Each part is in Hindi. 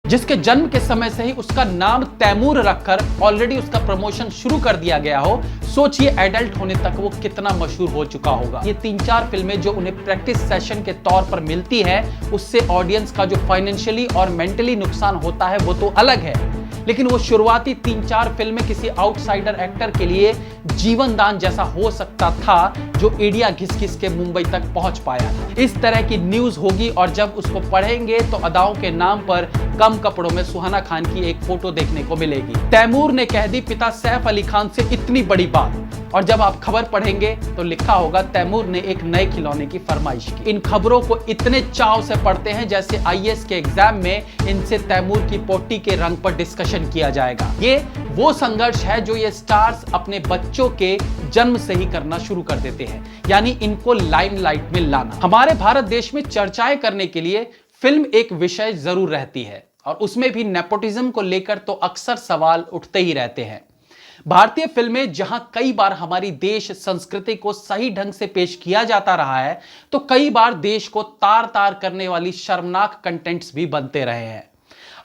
जिसके जन्म के समय से ही उसका नाम तैमूर रखकर ऑलरेडी उसका प्रमोशन शुरू कर दिया गया हो, सोचिए एडल्ट होने तक वो कितना मशहूर हो चुका होगा। ये 3-4 फिल्में जो उन्हें प्रैक्टिस सेशन के तौर पर मिलती है, उससे ऑडियंस का जो फाइनेंशियली और मेंटली नुकसान होता है वो तो अलग है, लेकिन वो शुरुआती 3-4 फिल्में किसी आउटसाइडर एक्टर के लिए जीवन दान जैसा हो सकता था, जो इंडिया घिस-घिस के मुंबई तक पहुंच पाया था। इस तरह की न्यूज होगी और जब उसको पढ़ेंगे तो अदाओं के नाम पर कम कपड़ों में सुहाना खान की एक फोटो देखने को मिलेगी। तैमूर ने कह दी पिता सैफ अली खान से इतनी बड़ी बात, और जब आप खबर पढ़ेंगे तो लिखा होगा तैमूर ने एक नए खिलौने की फरमाइश की। इन खबरों को इतने चाव से पढ़ते हैं जैसे आईएएस के एग्जाम में इनसे तैमूर की पोटी के रंग पर डिस्कशन किया जाएगा। ये वो संघर्ष है जो ये स्टार्स अपने बच्चों के जन्म से ही करना शुरू कर देते हैं, यानी इनको लाइमलाइट में लाना। हमारे भारत देश में चर्चाएं करने के लिए फिल्म एक विषय जरूर रहती है, और उसमें भी नेपोटिज्म को लेकर तो अक्सर सवाल उठते ही रहते हैं। भारतीय फिल्में जहां कई बार हमारी देश संस्कृति को सही ढंग से पेश किया जाता रहा है, तो कई बार देश को तार तार करने वाली शर्मनाक कंटेंट्स भी बनते रहे हैं।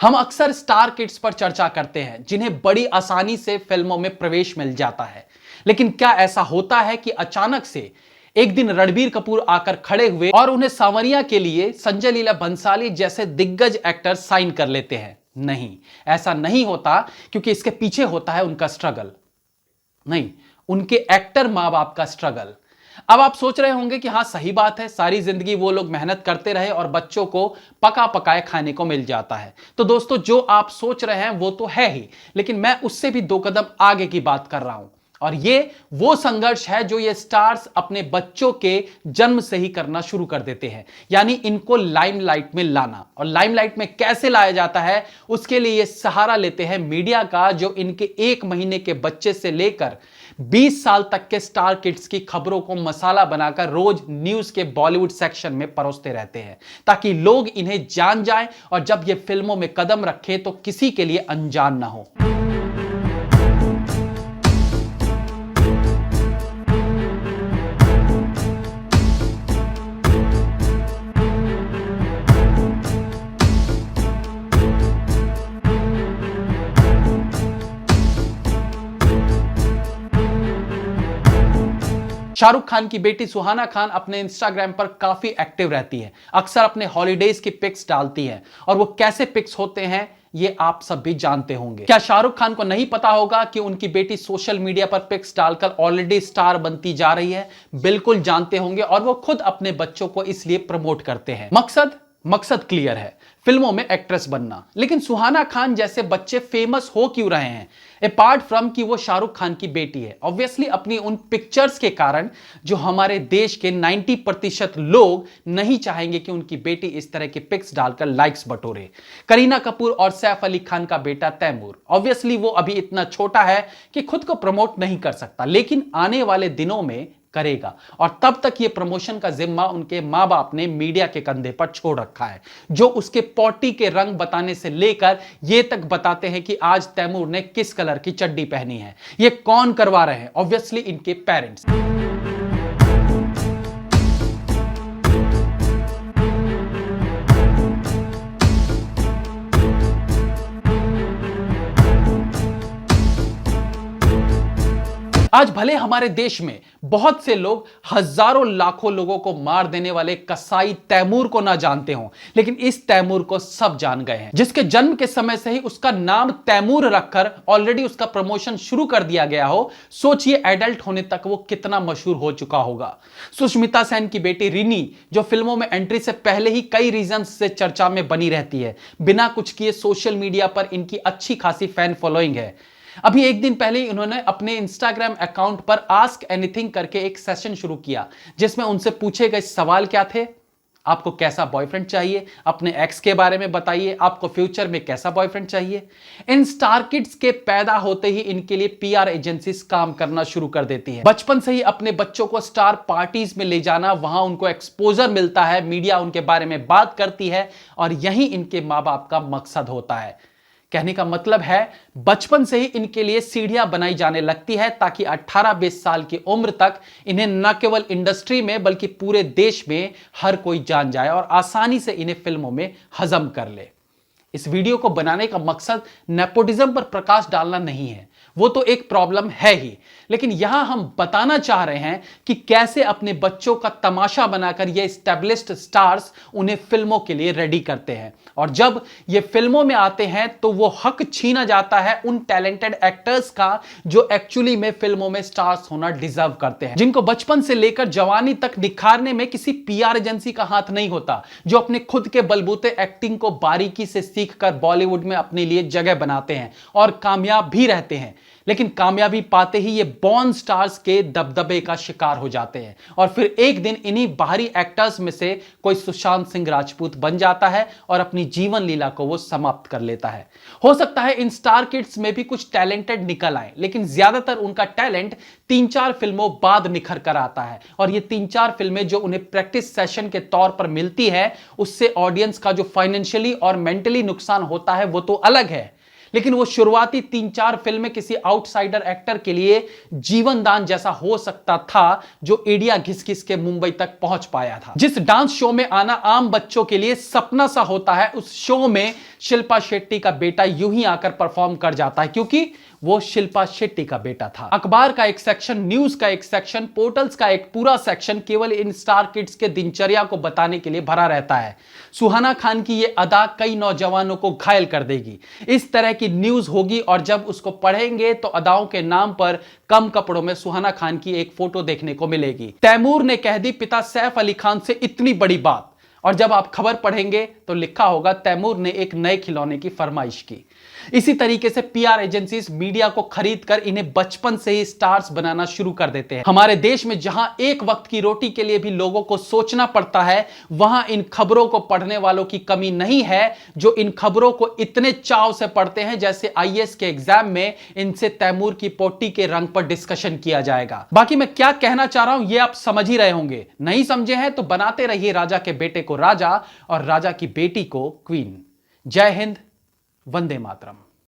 हम अक्सर स्टार किड्स पर चर्चा करते हैं, जिन्हें बड़ी आसानी से फिल्मों में प्रवेश मिल जाता है, लेकिन क्या ऐसा होता है कि अचानक से एक दिन रणबीर कपूर आकर खड़े हुए और उन्हें सांवरिया के लिए संजय लीला भंसाली जैसे दिग्गज एक्टर साइन कर लेते हैं? नहीं, ऐसा नहीं होता, क्योंकि इसके पीछे होता है उनका स्ट्रगल, नहीं, उनके एक्टर मां बाप का स्ट्रगल। अब आप सोच रहे होंगे कि हां सही बात है, सारी जिंदगी वो लोग मेहनत करते रहे और बच्चों को पका पकाए खाने को मिल जाता है। तो दोस्तों, जो आप सोच रहे हैं वो तो है ही, लेकिन मैं उससे भी 2 कदम आगे की बात कर रहा हूं, और ये वो संघर्ष है जो ये स्टार्स अपने बच्चों के जन्म से ही करना शुरू कर देते हैं, यानी इनको लाइमलाइट में लाना। और लाइमलाइट में कैसे लाया जाता है, उसके लिए ये सहारा लेते हैं मीडिया का, जो इनके 1 महीने के बच्चे से लेकर 20 साल तक के स्टार किड्स की खबरों को मसाला बनाकर रोज न्यूज के बॉलीवुड सेक्शन में परोसते रहते हैं, ताकि लोग इन्हें जान जाएं और जब ये फिल्मों में कदम रखें तो किसी के लिए अनजान ना हो। शाहरुख खान की बेटी सुहाना खान अपने इंस्टाग्राम पर काफी एक्टिव रहती है, अक्सर अपने हॉलीडेज की पिक्स डालती है, और वो कैसे पिक्स होते हैं ये आप सब भी जानते होंगे। क्या शाहरुख खान को नहीं पता होगा कि उनकी बेटी सोशल मीडिया पर पिक्स डालकर ऑलरेडी स्टार बनती जा रही है? बिल्कुल जानते होंगे, और वो खुद अपने बच्चों को इसलिए प्रमोट करते हैं। मकसद क्लियर है, फिल्मों में एक्ट्रेस बनना। लेकिन सुहाना खान जैसे बच्चे फेमस हो क्यों रहे हैं, अपार्ट फ्रॉम कि वो शाहरुख खान की बेटी है? ऑब्वियसली अपनी उन पिक्चर्स के कारण, जो हमारे देश के 90% लोग नहीं चाहेंगे कि उनकी बेटी इस तरह की पिक्स डालकर लाइक्स बटोरे। करीना कपूर और सैफ अली खान का बेटा तैमूर, ऑब्वियसली वो अभी इतना छोटा है कि खुद को प्रमोट नहीं कर सकता, लेकिन आने वाले दिनों में करेगा, और तब तक ये प्रमोशन का जिम्मा उनके मां बाप ने मीडिया के कंधे पर छोड़ रखा है, जो उसके पोटी के रंग बताने से लेकर ये तक बताते हैं कि आज तैमूर ने किस कलर की चड्डी पहनी है। ये कौन करवा रहे हैं? ऑब्वियसली इनके पेरेंट्स। आज भले हमारे देश में बहुत से लोग हजारों लाखों लोगों को मार देने वाले कसाई तैमूर को ना जानते हों, लेकिन इस तैमूर को सब जान गए हैं, जिसके जन्म के समय से ही उसका नाम तैमूर रखकर ऑलरेडी उसका प्रमोशन शुरू कर दिया गया हो। सोचिए एडल्ट होने तक वो कितना मशहूर हो चुका होगा। सुष्मिता सेन की बेटी रिनी, जो फिल्मों में एंट्री से पहले ही कई रीजन से चर्चा में बनी रहती है, बिना कुछ किए सोशल मीडिया पर इनकी अच्छी खासी फैन फॉलोइंग है। अभी एक दिन पहले इन्होंने अपने इंस्टाग्राम अकाउंट पर आस्क एनीथिंग करके एक सेशन शुरू किया, जिसमें उनसे पूछे गए सवाल क्या थे? आपको कैसा बॉयफ्रेंड चाहिए? अपने एक्स के बारे में बताइए। आपको फ्यूचर में कैसा बॉयफ्रेंड चाहिए? इन स्टार किड्स के पैदा होते ही इनके लिए पीआर एजेंसीज काम करना शुरू कर देती है। बचपन से ही अपने बच्चों को स्टार पार्टीज में ले जाना, वहां उनको एक्सपोजर मिलता है, मीडिया उनके बारे में बात करती है, और यही इनके मां बाप का मकसद होता है। कहने का मतलब है बचपन से ही इनके लिए सीढ़ियां बनाई जाने लगती है, ताकि 18-20 साल की उम्र तक इन्हें न केवल इंडस्ट्री में बल्कि पूरे देश में हर कोई जान जाए और आसानी से इन्हें फिल्मों में हजम कर ले। इस वीडियो को बनाने का मकसद नेपोटिज्म पर प्रकाश डालना नहीं है, वो तो एक प्रॉब्लम है ही, लेकिन यहां हम बताना चाह रहे हैं कि कैसे अपने बच्चों का तमाशा बनाकर ये एस्टैब्लिश्ड स्टार्स उन्हें फिल्मों के लिए रेडी करते हैं, और जब ये फिल्मों में आते हैं तो वो हक छीना जाता है उन टैलेंटेड एक्टर्स का जो एक्चुअली में फिल्मों में स्टार्स होना डिजर्व करते हैं, जिनको बचपन से लेकर जवानी तक निखारने में किसी पीआर एजेंसी का हाथ नहीं होता, जो अपने खुद के बलबूते एक्टिंग को बारीकी से सीखकर बॉलीवुड में अपने लिए जगह बनाते हैं और कामयाब भी रहते हैं। लेकिन कामयाबी पाते ही ये बॉर्न स्टार्स के दबदबे का शिकार हो जाते हैं और फिर एक दिन इन्हीं बाहरी एक्टर्स में से कोई सुशांत सिंह राजपूत बन जाता है और अपनी जीवन लीला को वो समाप्त कर लेता है। हो सकता है इन स्टार किड्स में भी कुछ टैलेंटेड निकल आए, लेकिन ज्यादातर उनका टैलेंट 3-4 फिल्मों बाद निखर कर आता है, और ये 3-4 फिल्में जो उन्हें प्रैक्टिस सेशन के तौर पर मिलती है, उससे ऑडियंस का जो फाइनेंशियली और मेंटली नुकसान होता है वो तो अलग है, लेकिन वो शुरुआती 3-4 फिल्में किसी आउटसाइडर एक्टर के लिए जीवन दान जैसा हो सकता था, जो इंडिया घिस घिस के मुंबई तक पहुंच पाया था। जिस डांस शो में आना आम बच्चों के लिए सपना सा होता है, उस शो में शिल्पा शेट्टी का बेटा यूं ही आकर परफॉर्म कर जाता है, क्योंकि वो शिल्पा शेट्टी का बेटा था। अखबार का एक सेक्शन, न्यूज का एक सेक्शन, पोर्टल्स का एक पूरा सेक्शन केवल इन स्टार किड्स के दिनचर्या को बताने के लिए भरा रहता है। सुहाना खान की ये अदा कई नौजवानों को घायल कर देगी। इस तरह की न्यूज होगी और जब उसको पढ़ेंगे तो अदाओं के नाम पर कम कपड़ों में सुहाना खान की एक फोटो देखने को मिलेगी। तैमूर ने कह दी पिता सैफ अली खान से इतनी बड़ी बात, और जब आप खबर पढ़ेंगे तो लिखा होगा तैमूर ने एक नए खिलौने की फरमाइश की। इसी तरीके से पीआर एजेंसीज मीडिया को खरीदकर इन्हें बचपन से ही स्टार्स बनाना शुरू कर देते हैं। हमारे देश में जहां एक वक्त की रोटी के लिए भी लोगों को सोचना पड़ता है, वहां इन खबरों को पढ़ने वालों की कमी नहीं है, जो इन खबरों को इतने चाव से पढ़ते हैं जैसे आईएएस के एग्जाम में इनसे तैमूर की पोटी के रंग पर डिस्कशन किया जाएगा। बाकी मैं क्या कहना चाह रहा हूं ये आप समझ ही रहे होंगे, नहीं समझे हैं तो बनाते रहिए राजा के बेटे को राजा और राजा की बेटी को क्वीन। जय हिंद, वंदे मातरम।